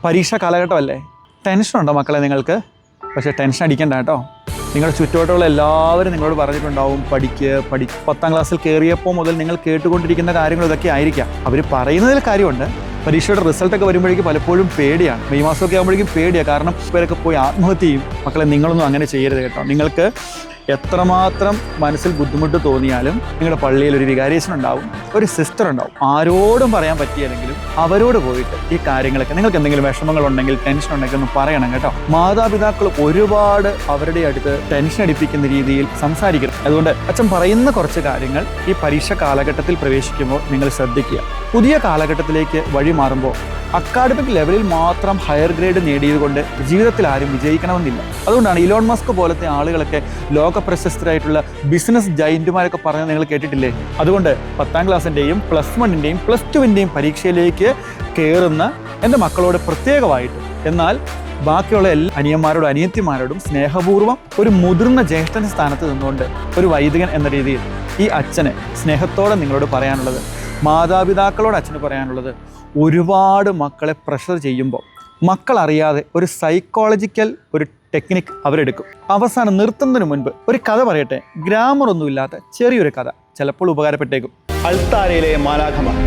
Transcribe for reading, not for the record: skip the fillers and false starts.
പരീക്ഷ കാലഘട്ടമല്ലേ? ടെൻഷനുണ്ടോ മക്കളെ നിങ്ങൾക്ക്? പക്ഷേ ടെൻഷൻ അടിക്കണ്ട കേട്ടോ. നിങ്ങളുടെ ചുറ്റുവട്ടമുള്ള എല്ലാവരും നിങ്ങളോട് പറഞ്ഞിട്ടുണ്ടാവും പഠിക്കുക. 10ാം ക്ലാസ്സിൽ കയറിയപ്പോൾ മുതൽ നിങ്ങൾ കേട്ടുകൊണ്ടിരിക്കുന്ന കാര്യങ്ങൾ ഇതൊക്കെ ആയിരിക്കാം. അവർ പറയുന്നതിൽ കാര്യമുണ്ട്. പരീക്ഷയുടെ റിസൾട്ടൊക്കെ വരുമ്പോഴേക്കും പലപ്പോഴും പേടിയാണ്. മെയ് മാസമൊക്കെ ആകുമ്പോഴേക്കും പേടിയാണ്. കാരണം ഇവരൊക്കെ പോയി ആത്മഹത്യ ചെയ്യും. മക്കളെ, നിങ്ങളൊന്നും അങ്ങനെ ചെയ്യരുത് കേട്ടോ. നിങ്ങൾക്ക് എത്രമാത്രം മനസ്സിൽ ബുദ്ധിമുട്ട് തോന്നിയാലും നിങ്ങളുടെ പള്ളിയിൽ ഒരു വികാരിയച്ഛൻ ഉണ്ടാവും, ഒരു സിസ്റ്റർ ഉണ്ടാവും. ആരോടും പറയാൻ പറ്റിയില്ലെങ്കിലും അവരോട് പോയിട്ട് ഈ കാര്യങ്ങളൊക്കെ, നിങ്ങൾക്ക് എന്തെങ്കിലും വിഷമങ്ങളുണ്ടെങ്കിൽ, ടെൻഷൻ ഉണ്ടെങ്കിൽ ഒന്ന് പറയണം കേട്ടോ. മാതാപിതാക്കൾ ഒരുപാട് അവരുടെ അടുത്ത് ടെൻഷൻ അടിപ്പിക്കുന്ന രീതിയിൽ സംസാരിക്കണം. അതുകൊണ്ട് അച്ഛൻ പറയുന്ന കുറച്ച് കാര്യങ്ങൾ ഈ പരീക്ഷ കാലഘട്ടത്തിൽ പ്രവേശിക്കുമ്പോൾ നിങ്ങൾ ശ്രദ്ധിക്കുക. പുതിയ കാലഘട്ടത്തിലേക്ക് വഴി മാറുമ്പോൾ അക്കാഡമിക് ലെവലിൽ മാത്രം ഹയർ ഗ്രേഡ് നേടിയതുകൊണ്ട് ജീവിതത്തിൽ ആരും വിജയിക്കണമെന്നില്ല. അതുകൊണ്ടാണ് ഇലോൺ മസ്ക് പോലത്തെ ആളുകളൊക്കെ ലോക പ്രശസ്തരായിട്ടുള്ള ബിസിനസ് ജയന്റുമാരൊക്കെ പറഞ്ഞത് നിങ്ങൾ കേട്ടിട്ടില്ലേ? അതുകൊണ്ട് 10ാം ക്ലാസ്സിൻ്റെയും +1-ൻ്റെയും +2-ൻ്റെയും പരീക്ഷയിലേക്ക് കയറുന്ന എൻ്റെ മക്കളോട് പ്രത്യേകമായിട്ട്, എന്നാൽ ബാക്കിയുള്ള എല്ലാ അനിയന്മാരോടും അനിയത്തിമാരോടും സ്നേഹപൂർവ്വം ഒരു മുതിർന്ന ജ്യേഷ്ഠൻ്റെ സ്ഥാനത്ത് നിന്നുകൊണ്ട് ഒരു വൈദികൻ എന്ന രീതിയിൽ ഈ അച്ഛന് സ്നേഹത്തോടെ നിങ്ങളോട് പറയാനുള്ളത്, മാതാപിതാക്കളോട് അച്ഛന് പറയാനുള്ളത്, ഒരുപാട് മക്കളെ പ്രഷർ ചെയ്യുമ്പോൾ മക്കൾ അറിയാതെ ഒരു സൈക്കോളജിക്കൽ ഒരു ടെക്നിക്ക് അവരെടുക്കും. അവസാനം നിർത്തുന്നതിന് മുൻപ് ഒരു കഥ പറയട്ടെ. ഗ്രാമറൊന്നുമില്ലാത്ത ചെറിയൊരു കഥ ചിലപ്പോൾ ഉപകാരപ്പെട്ടേക്കും. അൾത്താരയിലെ മാലാഖമാർ.